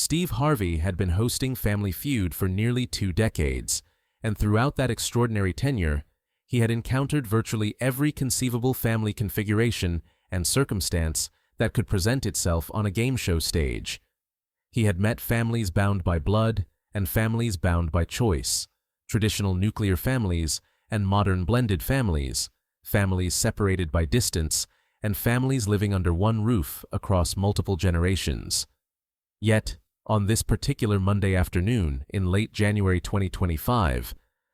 Steve Harvey had been hosting Family Feud for nearly 2 decades, and throughout that extraordinary tenure, he had encountered virtually every conceivable family configuration and circumstance that could present itself on a game show stage. He had met families bound by blood and families bound by choice, traditional nuclear families and modern blended families, families separated by distance, and families living under one roof across multiple generations. Yet, on this particular Monday afternoon in late January 2025,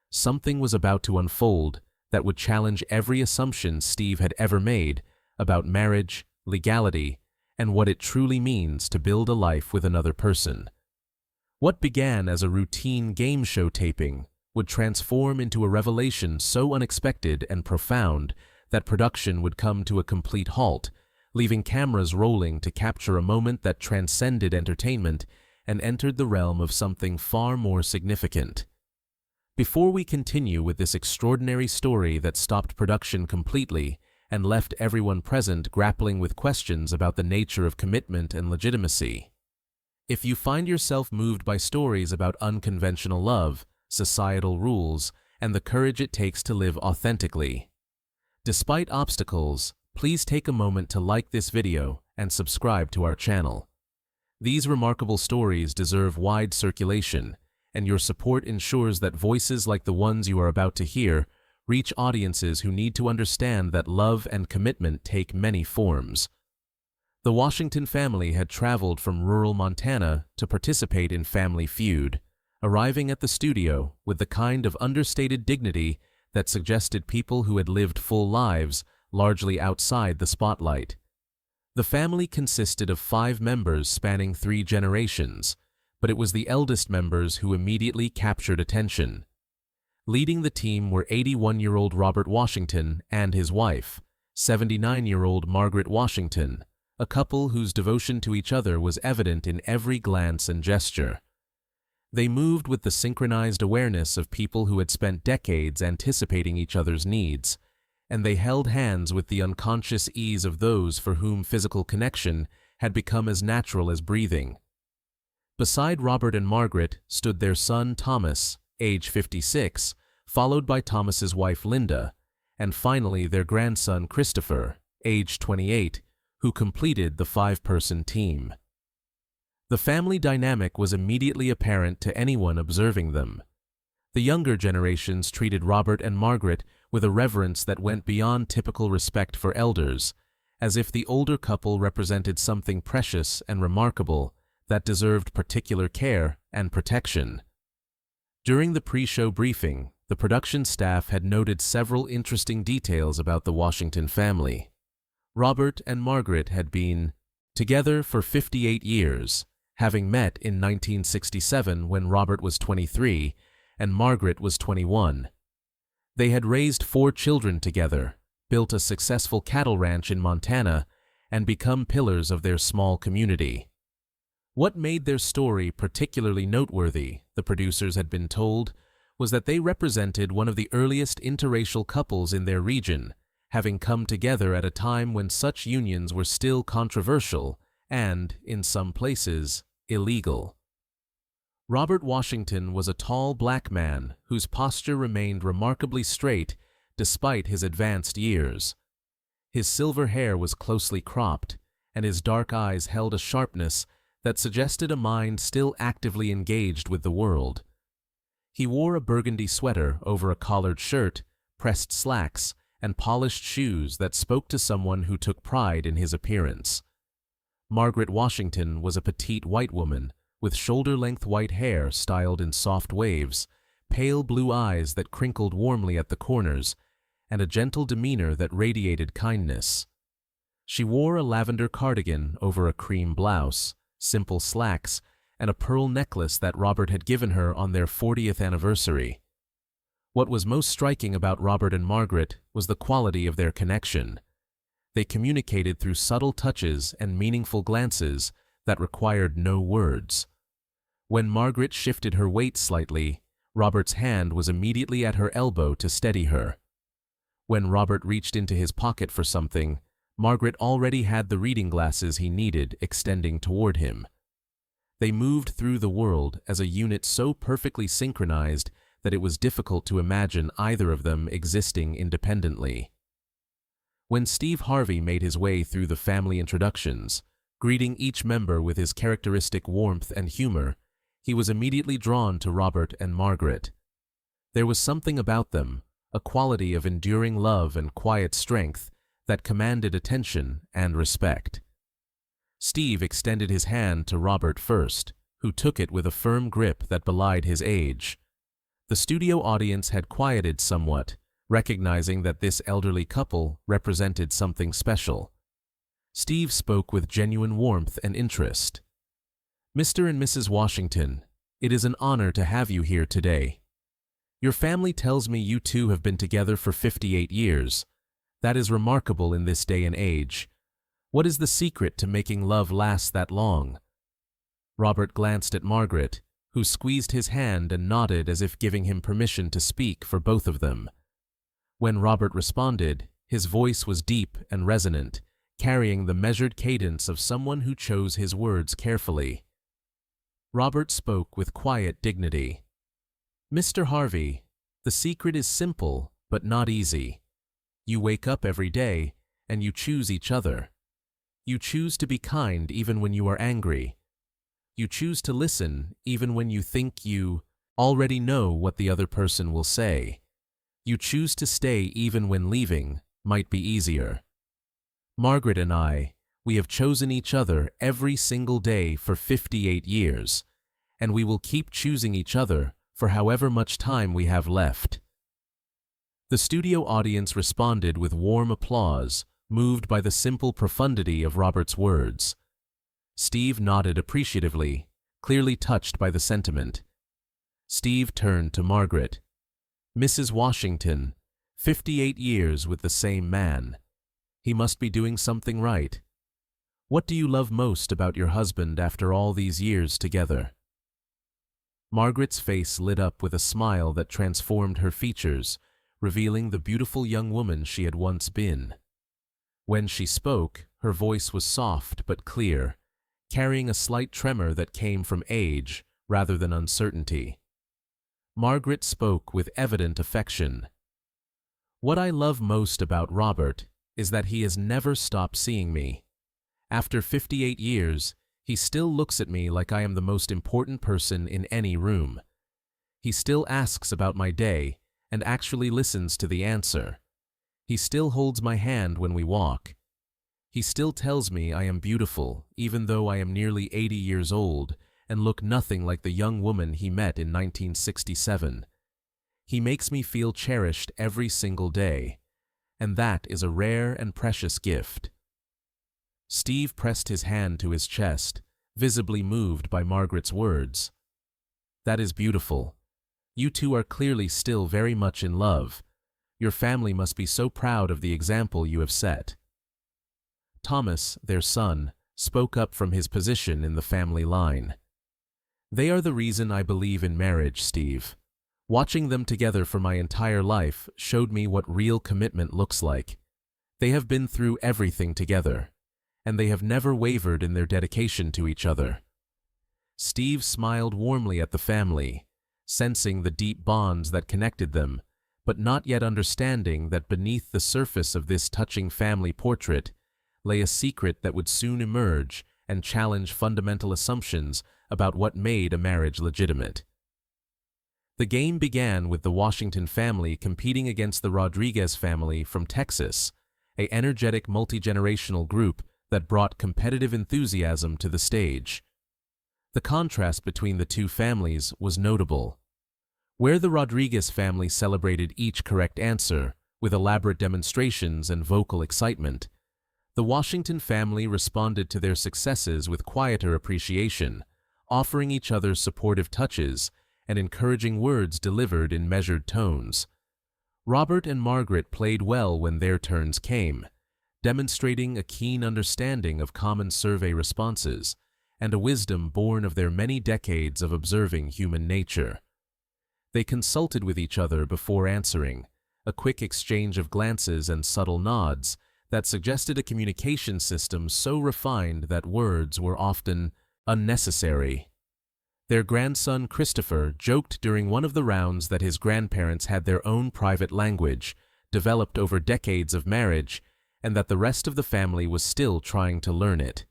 something was about to unfold that would challenge every assumption Steve had ever made about marriage, legality, and what it truly means to build a life with another person. What began as a routine game show taping would transform into a revelation so unexpected and profound that production would come to a complete halt, leaving cameras rolling to capture a moment that transcended entertainment and entered the realm of something far more significant. Before we continue with this extraordinary story that stopped production completely and left everyone present grappling with questions about the nature of commitment and legitimacy, if you find yourself moved by stories about unconventional love, societal rules, and the courage it takes to live authentically, despite obstacles, please take a moment to like this video and subscribe to our channel. These remarkable stories deserve wide circulation, and your support ensures that voices like the ones you are about to hear reach audiences who need to understand that love and commitment take many forms. The Washington family had traveled from rural Montana to participate in Family Feud, arriving at the studio with the kind of understated dignity that suggested people who had lived full lives largely outside the spotlight. The family consisted of 5 members spanning 3 generations, but it was the eldest members who immediately captured attention. Leading the team were 81-year-old Robert Washington and his wife, 79-year-old Margaret Washington, a couple whose devotion to each other was evident in every glance and gesture. They moved with the synchronized awareness of people who had spent decades anticipating each other's needs, and they held hands with the unconscious ease of those for whom physical connection had become as natural as breathing. Beside Robert and Margaret stood their son Thomas, age 56, followed by Thomas's wife Linda, and finally their grandson Christopher, age 28, who completed the 5-person team. The family dynamic was immediately apparent to anyone observing them. The younger generations treated Robert and Margaret with a reverence that went beyond typical respect for elders, as if the older couple represented something precious and remarkable that deserved particular care and protection. During the pre-show briefing, the production staff had noted several interesting details about the Washington family. Robert and Margaret had been together for 58 years, having met in 1967 when Robert was 23 and Margaret was 21. They had raised 4 children together, built a successful cattle ranch in Montana, and become pillars of their small community. What made their story particularly noteworthy, the producers had been told, was that they represented one of the earliest interracial couples in their region, having come together at a time when such unions were still controversial and, in some places, illegal. Robert Washington was a tall black man whose posture remained remarkably straight despite his advanced years. His silver hair was closely cropped, and his dark eyes held a sharpness that suggested a mind still actively engaged with the world. He wore a burgundy sweater over a collared shirt, pressed slacks, and polished shoes that spoke to someone who took pride in his appearance. Margaret Washington was a petite white woman with shoulder-length white hair styled in soft waves, pale blue eyes that crinkled warmly at the corners, and a gentle demeanor that radiated kindness. She wore a lavender cardigan over a cream blouse, simple slacks, and a pearl necklace that Robert had given her on their 40th anniversary. What was most striking about Robert and Margaret was the quality of their connection. They communicated through subtle touches and meaningful glances that required no words. When Margaret shifted her weight slightly, Robert's hand was immediately at her elbow to steady her. When Robert reached into his pocket for something, Margaret already had the reading glasses he needed extending toward him. They moved through the world as a unit so perfectly synchronized that it was difficult to imagine either of them existing independently. When Steve Harvey made his way through the family introductions, greeting each member with his characteristic warmth and humor, he was immediately drawn to Robert and Margaret. There was something about them, a quality of enduring love and quiet strength, that commanded attention and respect. Steve extended his hand to Robert first, who took it with a firm grip that belied his age. The studio audience had quieted somewhat, recognizing that this elderly couple represented something special. Steve spoke with genuine warmth and interest. "Mr. and Mrs. Washington, it is an honor to have you here today. Your family tells me you two have been together for 58 years. That is remarkable in this day and age. What is the secret to making love last that long?" Robert glanced at Margaret, who squeezed his hand and nodded as if giving him permission to speak for both of them. When Robert responded, his voice was deep and resonant, carrying the measured cadence of someone who chose his words carefully. Robert spoke with quiet dignity. "Mr. Harvey, the secret is simple but not easy. You wake up every day and you choose each other. You choose to be kind even when you are angry. You choose to listen even when you think you already know what the other person will say. You choose to stay even when leaving might be easier. Margaret and I, we have chosen each other every single day for 58 years, and we will keep choosing each other for however much time we have left." The studio audience responded with warm applause, moved by the simple profundity of Robert's words. Steve nodded appreciatively, clearly touched by the sentiment. Steve turned to Margaret. "Mrs. Washington, 58 years with the same man. He must be doing something right. What do you love most about your husband after all these years together?" Margaret's face lit up with a smile that transformed her features, revealing the beautiful young woman she had once been. When she spoke, her voice was soft but clear, carrying a slight tremor that came from age rather than uncertainty. Margaret spoke with evident affection. "What I love most about Robert is that he has never stopped seeing me. After 58 years, he still looks at me like I am the most important person in any room. He still asks about my day and actually listens to the answer. He still holds my hand when we walk. He still tells me I am beautiful, even though I am nearly 80 years old and look nothing like the young woman he met in 1967. He makes me feel cherished every single day, and that is a rare and precious gift." Steve pressed his hand to his chest, visibly moved by Margaret's words. "That is beautiful. You two are clearly still very much in love. Your family must be so proud of the example you have set." Thomas, their son, spoke up from his position in the family line. "They are the reason I believe in marriage, Steve. Watching them together for my entire life showed me what real commitment looks like. They have been through everything together, and they have never wavered in their dedication to each other." Steve smiled warmly at the family, sensing the deep bonds that connected them, but not yet understanding that beneath the surface of this touching family portrait lay a secret that would soon emerge and challenge fundamental assumptions about what made a marriage legitimate. The game began with the Washington family competing against the Rodriguez family from Texas, an energetic multi-generational group that brought competitive enthusiasm to the stage. The contrast between the two families was notable. Where the Rodriguez family celebrated each correct answer with elaborate demonstrations and vocal excitement, the Washington family responded to their successes with quieter appreciation, offering each other supportive touches and encouraging words delivered in measured tones. Robert and Margaret played well when their turns came, demonstrating a keen understanding of common survey responses and a wisdom born of their many decades of observing human nature. They consulted with each other before answering, a quick exchange of glances and subtle nods that suggested a communication system so refined that words were often unnecessary. Their grandson Christopher joked during one of the rounds that his grandparents had their own private language, developed over decades of marriage, and that the rest of the family was still trying to learn it.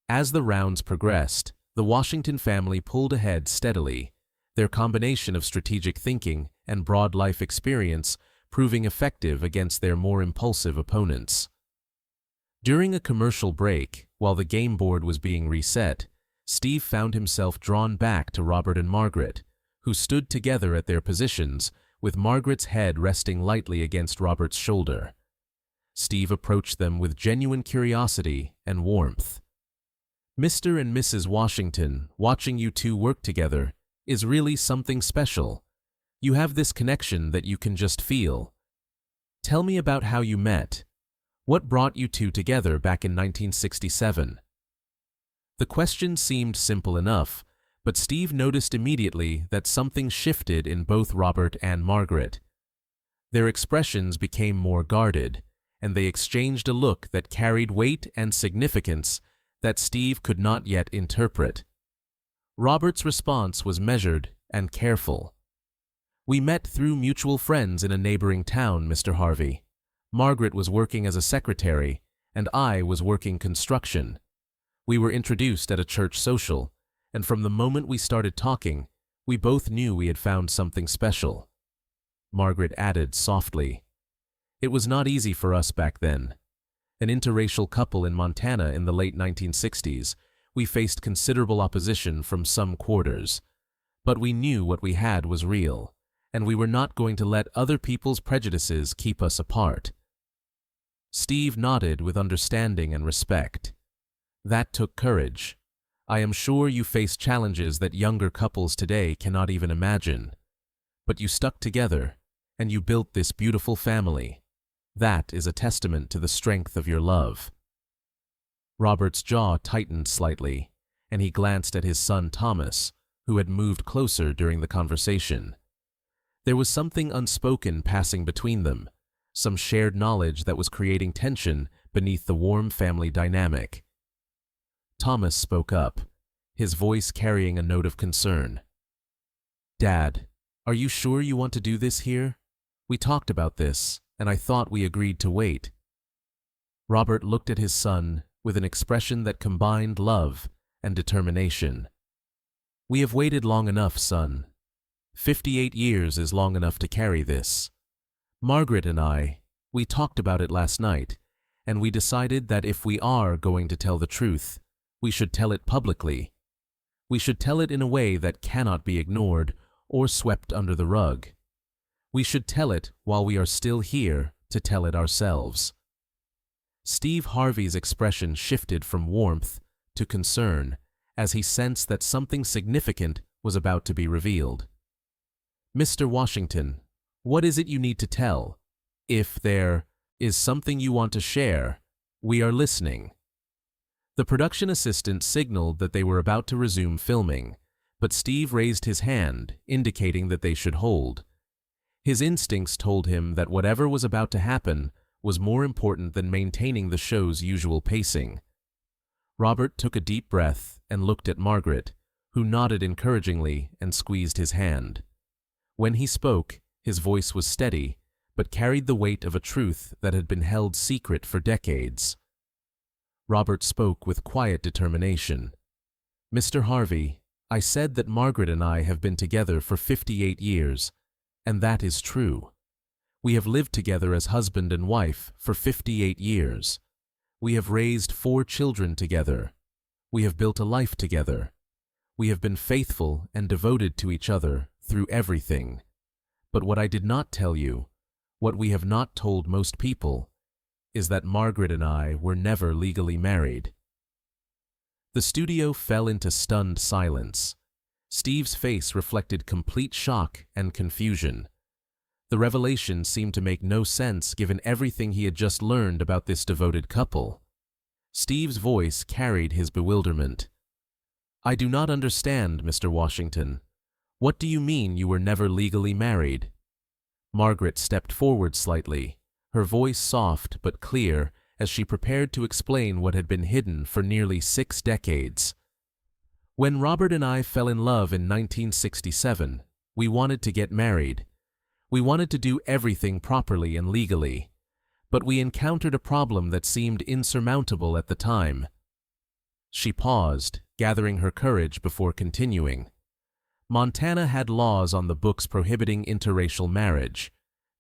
As the rounds progressed, the Washington family pulled ahead steadily, their combination of strategic thinking and broad life experience proving effective against their more impulsive opponents. During a commercial break, while the game board was being reset, Steve found himself drawn back to Robert and Margaret, who stood together at their positions, with Margaret's head resting lightly against Robert's shoulder. Steve approached them with genuine curiosity and warmth. "Mr. and Mrs. Washington, watching you two work together is really something special. You have this connection that you can just feel. Tell me about how you met. What brought you two together back in 1967? The question seemed simple enough, but Steve noticed immediately that something shifted in both Robert and Margaret. Their expressions became more guarded, and they exchanged a look that carried weight and significance that Steve could not yet interpret. Robert's response was measured and careful. "We met through mutual friends in a neighboring town, Mr. Harvey. Margaret was working as a secretary, and I was working construction. We were introduced at a church social, and from the moment we started talking, we both knew we had found something special." Margaret added softly, "It was not easy for us back then. An interracial couple in Montana in the late 1960s, we faced considerable opposition from some quarters. But we knew what we had was real, and we were not going to let other people's prejudices keep us apart." Steve nodded with understanding and respect. "That took courage. I am sure you face challenges that younger couples today cannot even imagine. But you stuck together, and you built this beautiful family. That is a testament to the strength of your love." Robert's jaw tightened slightly, and he glanced at his son Thomas, who had moved closer during the conversation. There was something unspoken passing between them, some shared knowledge that was creating tension beneath the warm family dynamic. Thomas spoke up, his voice carrying a note of concern. "Dad, are you sure you want to do this here? We talked about this, and I thought we agreed to wait." Robert looked at his son with an expression that combined love and determination. "We have waited long enough, son. 58 years is long enough to carry this. Margaret and we talked about it last night, and we decided that if we are going to tell the truth, we should tell it publicly. We should tell it in a way that cannot be ignored or swept under the rug. We should tell it while we are still here to tell it ourselves." Steve Harvey's expression shifted from warmth to concern as he sensed that something significant was about to be revealed. "Mr. Washington, what is it you need to tell? If there is something you want to share, we are listening." The production assistant signaled that they were about to resume filming, but Steve raised his hand, indicating that they should hold. His instincts told him that whatever was about to happen was more important than maintaining the show's usual pacing. Robert took a deep breath and looked at Margaret, who nodded encouragingly and squeezed his hand. When he spoke, his voice was steady, but carried the weight of a truth that had been held secret for decades. Robert spoke with quiet determination. "Mr. Harvey, I said that Margaret and I have been together for 58 years, and that is true. We have lived together as husband and wife for 58 years. We have raised 4 children together. We have built a life together. We have been faithful and devoted to each other through everything. But what I did not tell you, what we have not told most people, is that Margaret and I were never legally married." The studio fell into stunned silence. Steve's face reflected complete shock and confusion. The revelation seemed to make no sense given everything he had just learned about this devoted couple. Steve's voice carried his bewilderment. "I do not understand, Mr. Washington. What do you mean you were never legally married?" Margaret stepped forward slightly, her voice soft but clear as she prepared to explain what had been hidden for nearly 6 decades. When Robert and I fell in love in 1967, we wanted to get married. We wanted to do everything properly and legally. But we encountered a problem that seemed insurmountable at the time. She paused, gathering her courage before continuing. Montana had laws on the books prohibiting interracial marriage.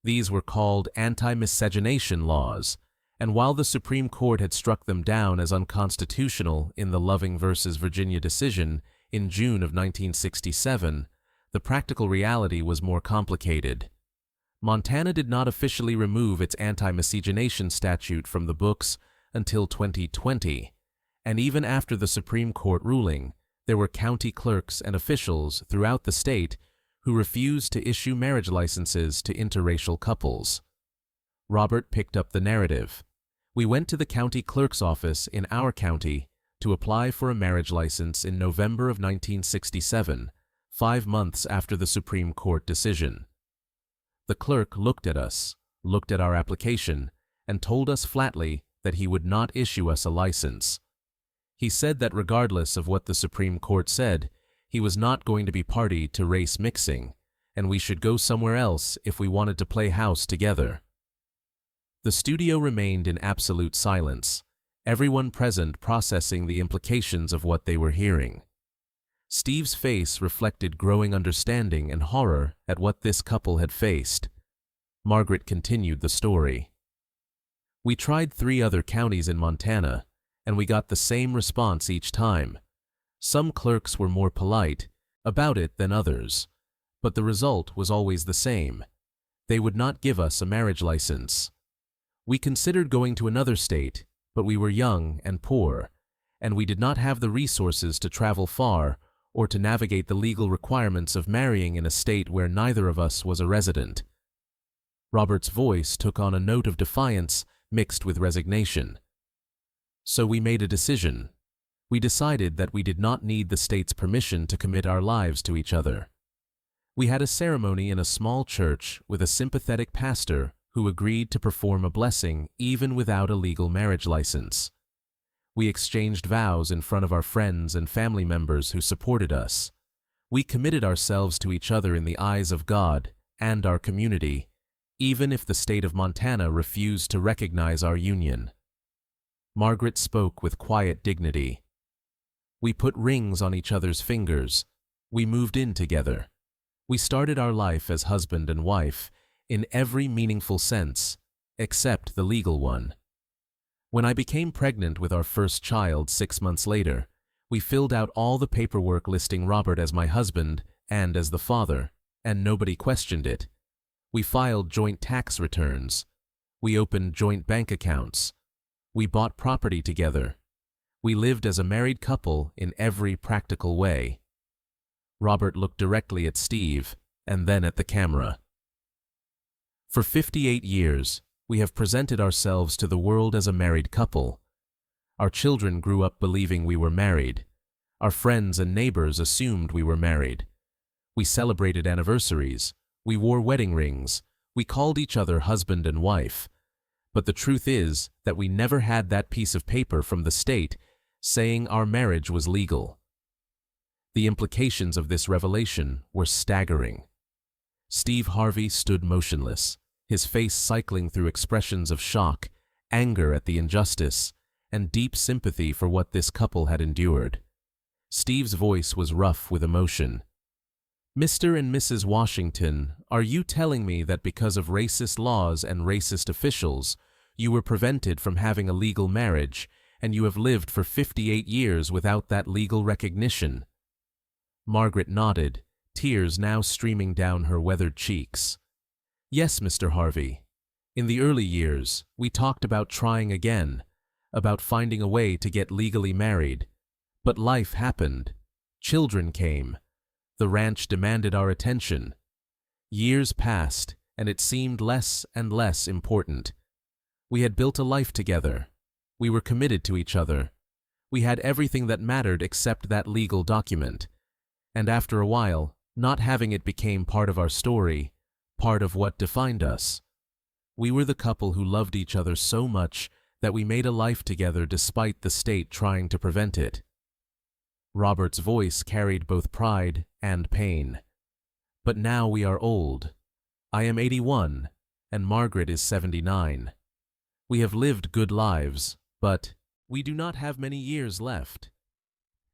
These were called anti-miscegenation laws, and while the Supreme Court had struck them down as unconstitutional in the Loving v. Virginia decision in June of 1967, the practical reality was more complicated. Montana did not officially remove its anti-miscegenation statute from the books until 2020, and even after the Supreme Court ruling, there were county clerks and officials throughout the state who refused to issue marriage licenses to interracial couples. Robert picked up the narrative. We went to the county clerk's office in our county to apply for a marriage license in November of 1967, 5 months after the Supreme Court decision. The clerk looked at us, looked at our application, and told us flatly that he would not issue us a license. He said that regardless of what the Supreme Court said, he was not going to be party to race mixing, and we should go somewhere else if we wanted to play house together. The studio remained in absolute silence, everyone present processing the implications of what they were hearing. Steve's face reflected growing understanding and horror at what this couple had faced. Margaret continued the story. We tried 3 other counties in Montana, and we got the same response each time. Some clerks were more polite about it than others, but the result was always the same. They would not give us a marriage license. We considered going to another state, but we were young and poor, and we did not have the resources to travel far or to navigate the legal requirements of marrying in a state where neither of us was a resident. Robert's voice took on a note of defiance mixed with resignation. So we made a decision. We decided that we did not need the state's permission to commit our lives to each other. We had a ceremony in a small church with a sympathetic pastor who agreed to perform a blessing even without a legal marriage license. We exchanged vows in front of our friends and family members who supported us. We committed ourselves to each other in the eyes of God and our community, even if the state of Montana refused to recognize our union. Margaret spoke with quiet dignity. We put rings on each other's fingers. We moved in together. We started our life as husband and wife in every meaningful sense, except the legal one. When I became pregnant with our first child 6 months later, we filled out all the paperwork listing Robert as my husband and as the father, and nobody questioned it. We filed joint tax returns. We opened joint bank accounts. We bought property together. We lived as a married couple in every practical way. Robert looked directly at Steve and then at the camera. For 58 years, we have presented ourselves to the world as a married couple. Our children grew up believing we were married. Our friends and neighbors assumed we were married. We celebrated anniversaries. We wore wedding rings. We called each other husband and wife. But the truth is that we never had that piece of paper from the state saying our marriage was legal. The implications of this revelation were staggering. Steve Harvey stood motionless, his face cycling through expressions of shock, anger at the injustice, and deep sympathy for what this couple had endured. Steve's voice was rough with emotion. "Mr. and Mrs. Washington, are you telling me that because of racist laws and racist officials, you were prevented from having a legal marriage, and you have lived for 58 years without that legal recognition?" Margaret nodded, tears now streaming down her weathered cheeks. "Yes, Mr. Harvey. In the early years, we talked about trying again, about finding a way to get legally married. But life happened. Children came. The ranch demanded our attention. Years passed, and it seemed less and less important. We had built a life together. We were committed to each other. We had everything that mattered except that legal document. And after a while, not having it became part of our story, part of what defined us. We were the couple who loved each other so much that we made a life together despite the state trying to prevent it." Robert's voice carried both pride and pain. "But now we are old. I am 81, and Margaret is 79. We have lived good lives, but we do not have many years left.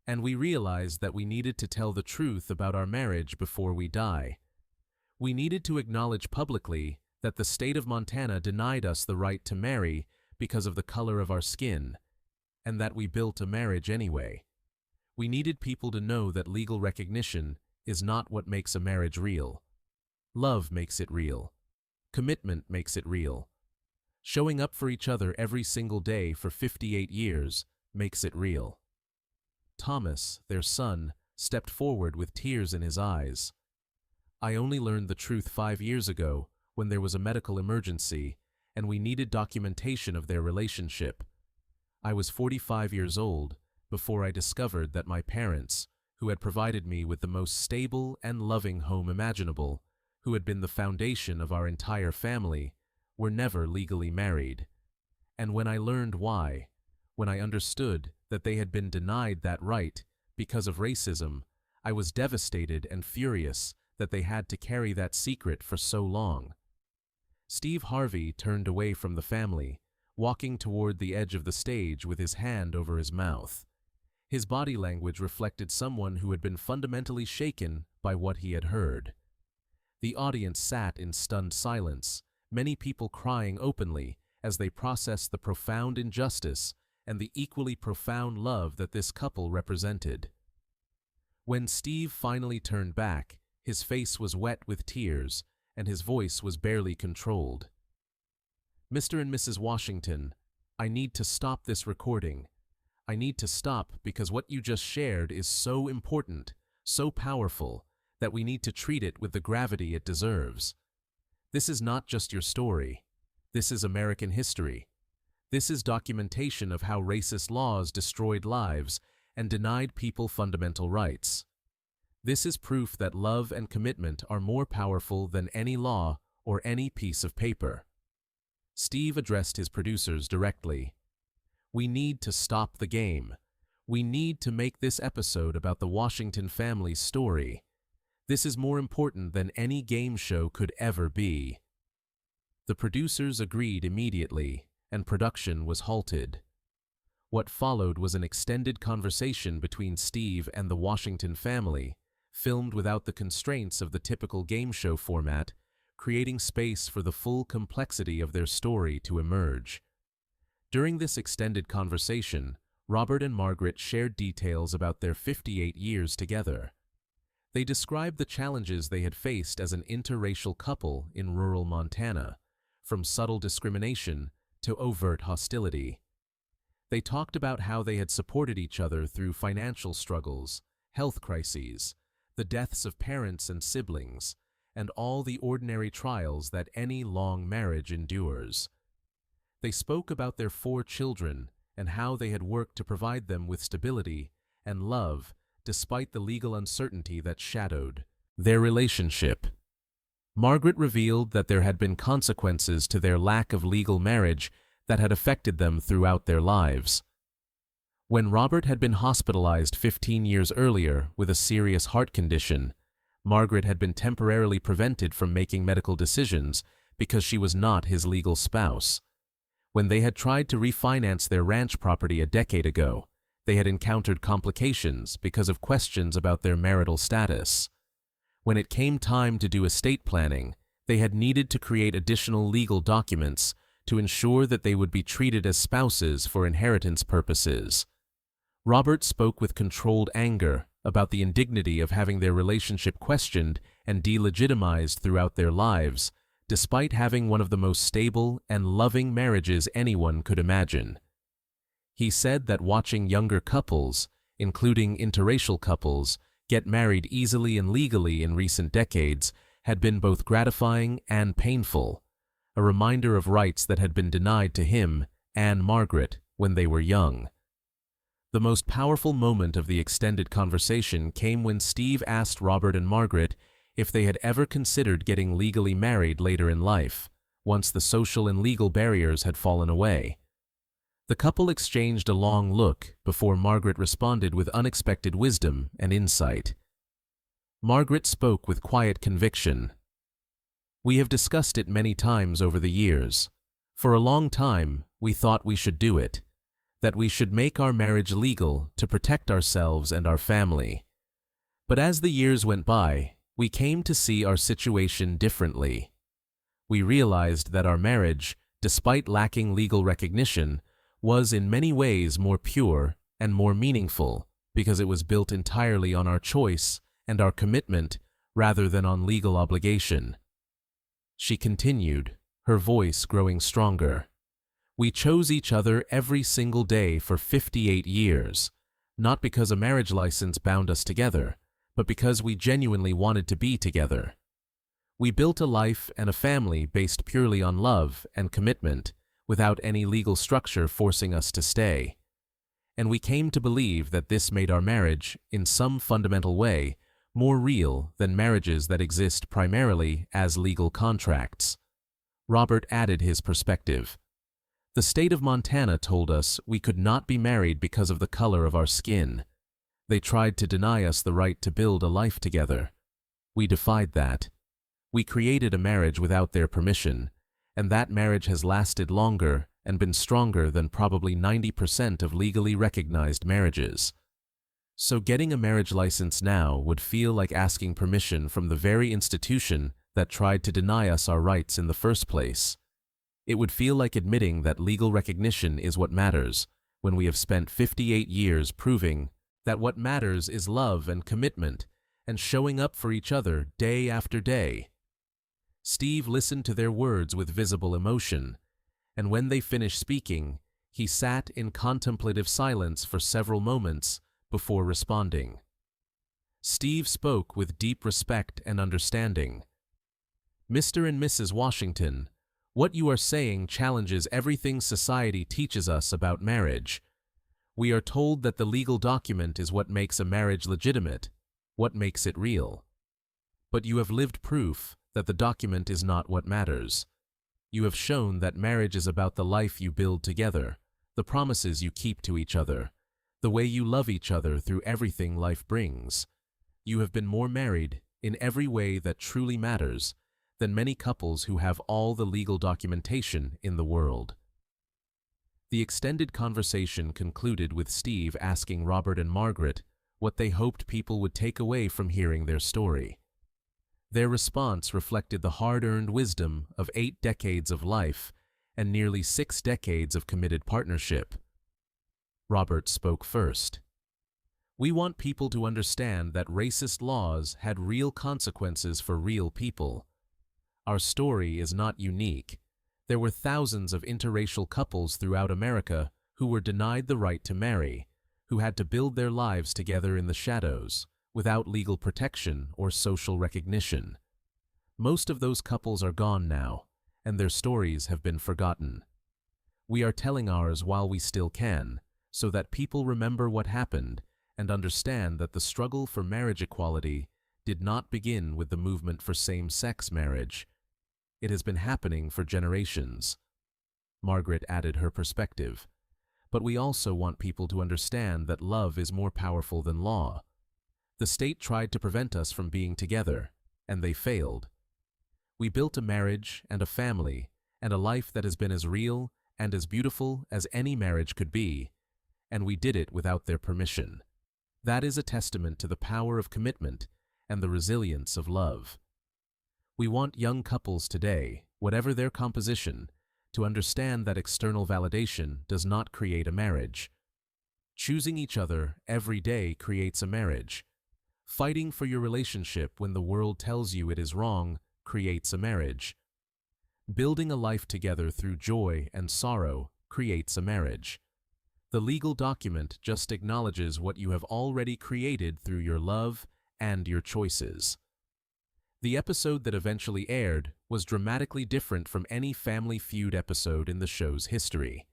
And we realized that we needed to tell the truth about our marriage before we die. We needed to acknowledge publicly that the state of Montana denied us the right to marry because of the color of our skin, and that we built a marriage anyway. We needed people to know that legal recognition is not what makes a marriage real. Love makes it real. Commitment makes it real. Showing up for each other every single day for 58 years makes it real." Thomas, their son, stepped forward with tears in his eyes. "I only learned the truth 5 years ago when there was a medical emergency and we needed documentation of their relationship. I was 45 years old before I discovered that my parents, who had provided me with the most stable and loving home imaginable, who had been the foundation of our entire family, were never legally married. And when I learned why, when I understood that they had been denied that right because of racism, I was devastated and furious that they had to carry that secret for so long." Steve Harvey turned away from the family, walking toward the edge of the stage with his hand over his mouth. His body language reflected someone who had been fundamentally shaken by what he had heard. The audience sat in stunned silence, many people crying openly as they processed the profound injustice and the equally profound love that this couple represented. When Steve finally turned back, his face was wet with tears, and his voice was barely controlled. "Mr. and Mrs. Washington, I need to stop this recording. I need to stop because what you just shared is so important, so powerful, that we need to treat it with the gravity it deserves. This is not just your story. This is American history. This is documentation of how racist laws destroyed lives and denied people fundamental rights. This is proof that love and commitment are more powerful than any law or any piece of paper." Steve addressed his producers directly. "We need to stop the game. We need to make this episode about the Washington family's story. This is more important than any game show could ever be." The producers agreed immediately, and production was halted. What followed was an extended conversation between Steve and the Washington family, filmed without the constraints of the typical game show format, creating space for the full complexity of their story to emerge. During this extended conversation, Robert and Margaret shared details about their 58 years together. They described the challenges they had faced as an interracial couple in rural Montana, from subtle discrimination to overt hostility. They talked about how they had supported each other through financial struggles, health crises, the deaths of parents and siblings, and all the ordinary trials that any long marriage endures. They spoke about their 4 children and how they had worked to provide them with stability and love despite the legal uncertainty that shadowed their relationship. Margaret revealed that there had been consequences to their lack of legal marriage that had affected them throughout their lives. When Robert had been hospitalized 15 years earlier with a serious heart condition, Margaret had been temporarily prevented from making medical decisions because she was not his legal spouse. When they had tried to refinance their ranch property a decade ago, they had encountered complications because of questions about their marital status. When it came time to do estate planning, they had needed to create additional legal documents to ensure that they would be treated as spouses for inheritance purposes. Robert spoke with controlled anger about the indignity of having their relationship questioned and delegitimized throughout their lives, despite having one of the most stable and loving marriages anyone could imagine. He said that watching younger couples, including interracial couples, get married easily and legally in recent decades had been both gratifying and painful, a reminder of rights that had been denied to him and Margaret when they were young. The most powerful moment of the extended conversation came when Steve asked Robert and Margaret if they had ever considered getting legally married later in life, once the social and legal barriers had fallen away. The couple exchanged a long look before Margaret responded with unexpected wisdom and insight. Margaret spoke with quiet conviction. "We have discussed it many times over the years. For a long time, we thought we should do it, that we should make our marriage legal to protect ourselves and our family. But as the years went by, we came to see our situation differently. We realized that our marriage, despite lacking legal recognition, was in many ways more pure and more meaningful because it was built entirely on our choice and our commitment rather than on legal obligation." She continued, her voice growing stronger. "We chose each other every single day for 58 years, not because a marriage license bound us together, but because we genuinely wanted to be together. We built a life and a family based purely on love and commitment, without any legal structure forcing us to stay. And we came to believe that this made our marriage, in some fundamental way, more real than marriages that exist primarily as legal contracts." Robert added his perspective. "The state of Montana told us we could not be married because of the color of our skin. They tried to deny us the right to build a life together. We defied that. We created a marriage without their permission, and that marriage has lasted longer and been stronger than probably 90% of legally recognized marriages. So getting a marriage license now would feel like asking permission from the very institution that tried to deny us our rights in the first place. It would feel like admitting that legal recognition is what matters, when we have spent 58 years proving that what matters is love and commitment and showing up for each other day after day." Steve listened to their words with visible emotion, and when they finished speaking, he sat in contemplative silence for several moments before responding. Steve spoke with deep respect and understanding. "Mr. and Mrs. Washington, what you are saying challenges everything society teaches us about marriage. We are told that the legal document is what makes a marriage legitimate, what makes it real. But you have lived proof that the document is not what matters. You have shown that marriage is about the life you build together, the promises you keep to each other, the way you love each other through everything life brings. You have been more married, in every way that truly matters, than many couples who have all the legal documentation in the world." The extended conversation concluded with Steve asking Robert and Margaret what they hoped people would take away from hearing their story. Their response reflected the hard-earned wisdom of 8 decades of life and nearly 6 decades of committed partnership. Robert spoke first. "We want people to understand that racist laws had real consequences for real people. Our story is not unique. There were thousands of interracial couples throughout America who were denied the right to marry, who had to build their lives together in the shadows, without legal protection or social recognition. Most of those couples are gone now, and their stories have been forgotten. We are telling ours while we still can, so that people remember what happened and understand that the struggle for marriage equality did not begin with the movement for same-sex marriage. It has been happening for generations." Margaret added her perspective. "But we also want people to understand that love is more powerful than law. The state tried to prevent us from being together, and they failed. We built a marriage and a family and a life that has been as real and as beautiful as any marriage could be, and we did it without their permission. That is a testament to the power of commitment and the resilience of love. We want young couples today, whatever their composition, to understand that external validation does not create a marriage. Choosing each other every day creates a marriage. Fighting for your relationship when the world tells you it is wrong creates a marriage. Building a life together through joy and sorrow creates a marriage. The legal document just acknowledges what you have already created through your love and your choices." The episode that eventually aired was dramatically different from any Family Feud episode in the show's history.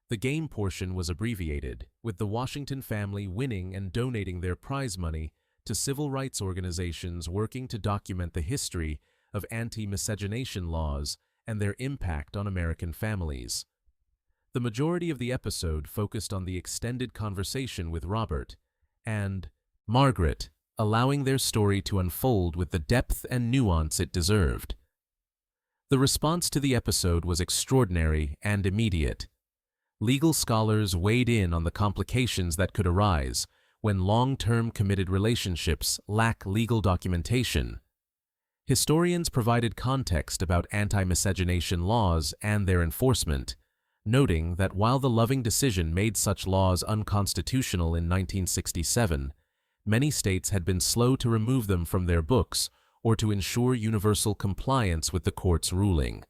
The game portion was abbreviated, with the Washington family winning and donating their prize money to civil rights organizations working to document the history of anti-miscegenation laws and their impact on American families. The majority of the episode focused on the extended conversation with Robert and Margaret, allowing their story to unfold with the depth and nuance it deserved. The response to the episode was extraordinary and immediate. Legal scholars weighed in on the complications that could arise when long-term committed relationships lack legal documentation. Historians provided context about anti-miscegenation laws and their enforcement, noting that while the Loving decision made such laws unconstitutional in 1967, many states had been slow to remove them from their books or to ensure universal compliance with the court's ruling.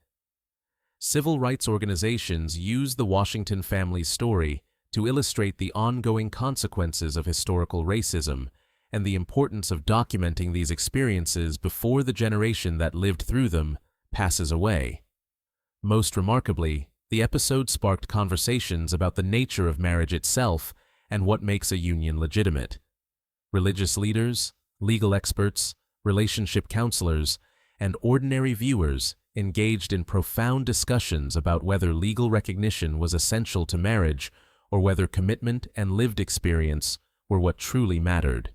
Civil rights organizations used the Washington family's story to illustrate the ongoing consequences of historical racism and the importance of documenting these experiences before the generation that lived through them passes away. Most remarkably, the episode sparked conversations about the nature of marriage itself and what makes a union legitimate. Religious leaders, legal experts, relationship counselors, and ordinary viewers engaged in profound discussions about whether legal recognition was essential to marriage or whether commitment and lived experience were what truly mattered.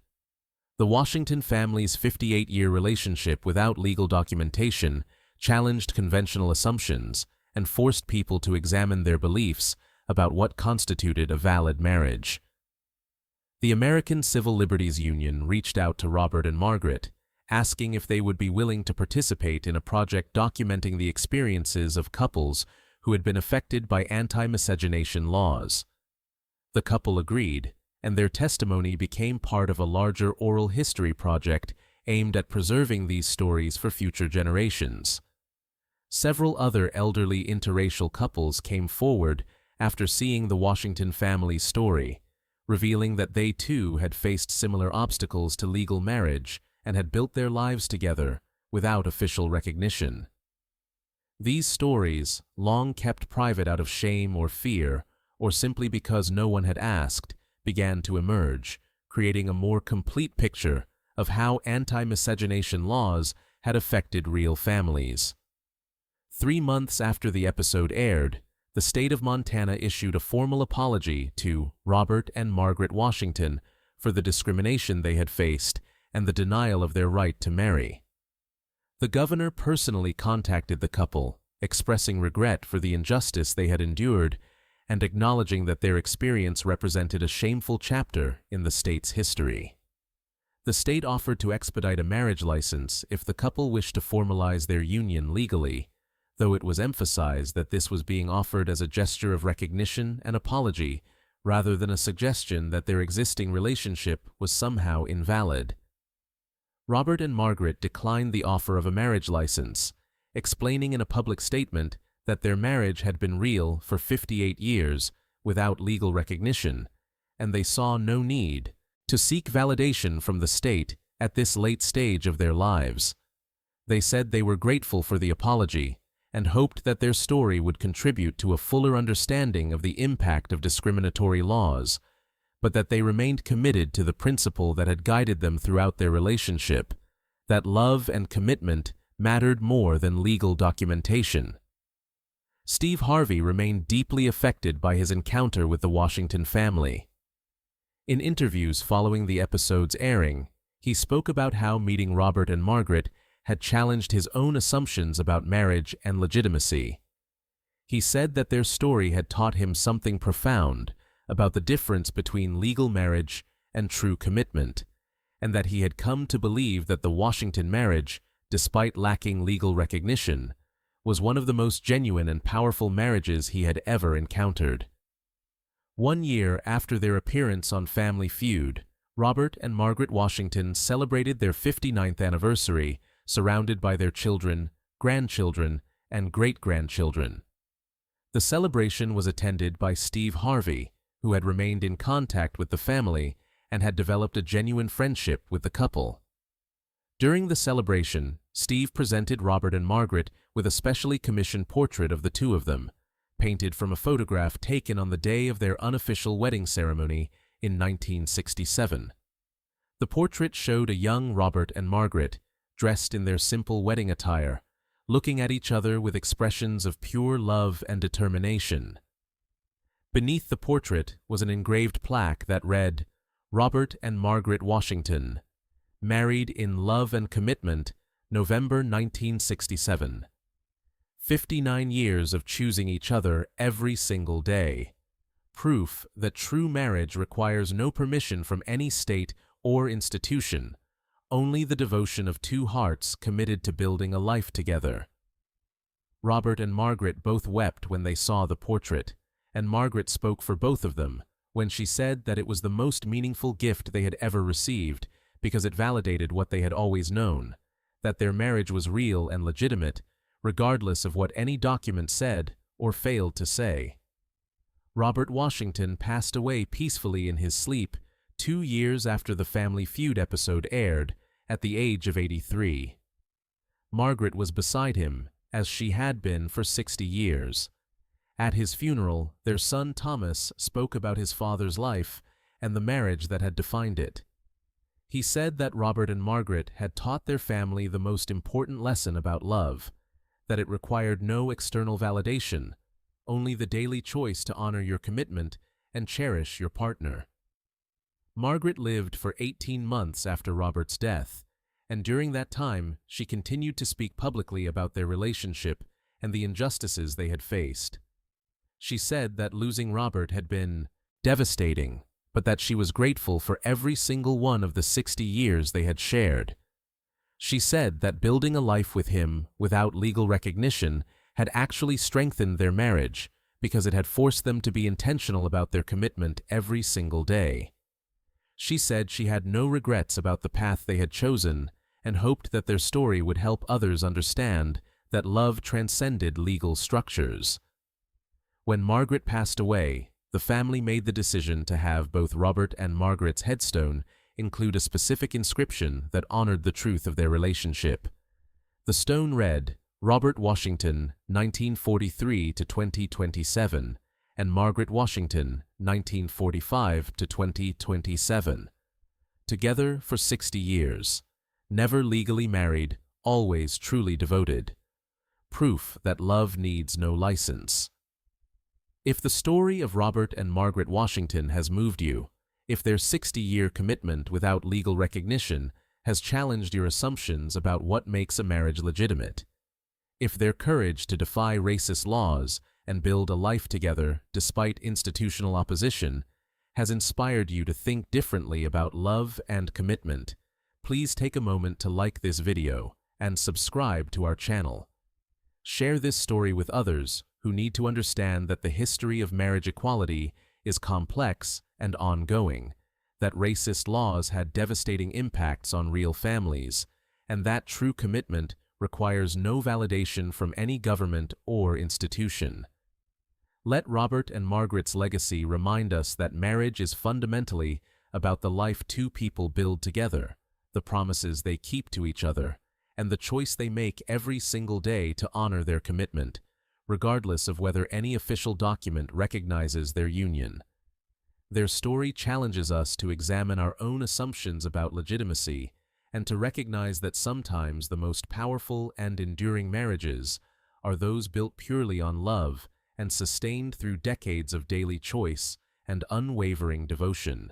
The Washington family's 58-year relationship without legal documentation challenged conventional assumptions and forced people to examine their beliefs about what constituted a valid marriage. The American Civil Liberties Union reached out to Robert and Margaret, asking if they would be willing to participate in a project documenting the experiences of couples who had been affected by anti-miscegenation laws. The couple agreed, and their testimony became part of a larger oral history project aimed at preserving these stories for future generations. Several other elderly interracial couples came forward after seeing the Washington family's story, revealing that they too had faced similar obstacles to legal marriage and had built their lives together without official recognition. These stories, long kept private out of shame or fear, or simply because no one had asked, began to emerge, creating a more complete picture of how anti-miscegenation laws had affected real families. 3 months after the episode aired, the state of Montana issued a formal apology to Robert and Margaret Washington for the discrimination they had faced and the denial of their right to marry. The governor personally contacted the couple, expressing regret for the injustice they had endured and acknowledging that their experience represented a shameful chapter in the state's history. The state offered to expedite a marriage license if the couple wished to formalize their union legally, though it was emphasized that this was being offered as a gesture of recognition and apology rather than a suggestion that their existing relationship was somehow invalid. Robert and Margaret declined the offer of a marriage license, explaining in a public statement that their marriage had been real for 58 years without legal recognition, and they saw no need to seek validation from the state at this late stage of their lives. They said they were grateful for the apology and hoped that their story would contribute to a fuller understanding of the impact of discriminatory laws, but that they remained committed to the principle that had guided them throughout their relationship, that love and commitment mattered more than legal documentation. Steve Harvey remained deeply affected by his encounter with the Washington family. In interviews following the episode's airing, he spoke about how meeting Robert and Margaret had challenged his own assumptions about marriage and legitimacy. He said that their story had taught him something profound about the difference between legal marriage and true commitment, and that he had come to believe that the Washington marriage, despite lacking legal recognition, was one of the most genuine and powerful marriages he had ever encountered. 1 year after their appearance on Family Feud, Robert and Margaret Washington celebrated their 59th anniversary, surrounded by their children, grandchildren, and great-grandchildren. The celebration was attended by Steve Harvey, who had remained in contact with the family and had developed a genuine friendship with the couple. During the celebration, Steve presented Robert and Margaret with a specially commissioned portrait of the two of them, painted from a photograph taken on the day of their unofficial wedding ceremony in 1967. The portrait showed a young Robert and Margaret, dressed in their simple wedding attire, looking at each other with expressions of pure love and determination. Beneath the portrait was an engraved plaque that read, "Robert and Margaret Washington, married in love and commitment, November 1967. 59 years of choosing each other every single day. Proof that true marriage requires no permission from any state or institution, only the devotion of two hearts committed to building a life together." Robert and Margaret both wept when they saw the portrait, and Margaret spoke for both of them when she said that it was the most meaningful gift they had ever received because it validated what they had always known, that their marriage was real and legitimate, regardless of what any document said or failed to say. Robert Washington passed away peacefully in his sleep 2 years after the Family Feud episode aired, at the age of 83. Margaret was beside him, as she had been for 60 years. At his funeral, their son Thomas spoke about his father's life and the marriage that had defined it. He said that Robert and Margaret had taught their family the most important lesson about love, that it required no external validation, only the daily choice to honor your commitment and cherish your partner. Margaret lived for 18 months after Robert's death, and during that time she continued to speak publicly about their relationship and the injustices they had faced. She said that losing Robert had been devastating, but that she was grateful for every single one of the 60 years they had shared. She said that building a life with him without legal recognition had actually strengthened their marriage because it had forced them to be intentional about their commitment every single day. She said she had no regrets about the path they had chosen and hoped that their story would help others understand that love transcended legal structures. When Margaret passed away, the family made the decision to have both Robert and Margaret's headstone include a specific inscription that honored the truth of their relationship. The stone read, "Robert Washington, 1943 to 2027, and Margaret Washington, 1945 to 2027. Together for 60 years. Never legally married, always truly devoted. Proof that love needs no license." If the story of Robert and Margaret Washington has moved you, if their 60-year commitment without legal recognition has challenged your assumptions about what makes a marriage legitimate, if their courage to defy racist laws and build a life together despite institutional opposition has inspired you to think differently about love and commitment, please take a moment to like this video and subscribe to our channel. Share this story with others who need to understand that the history of marriage equality is complex and ongoing, that racist laws had devastating impacts on real families, and that true commitment requires no validation from any government or institution. Let Robert and Margaret's legacy remind us that marriage is fundamentally about the life two people build together, the promises they keep to each other, and the choice they make every single day to honor their commitment, regardless of whether any official document recognizes their union. Their story challenges us to examine our own assumptions about legitimacy and to recognize that sometimes the most powerful and enduring marriages are those built purely on love and sustained through decades of daily choice and unwavering devotion.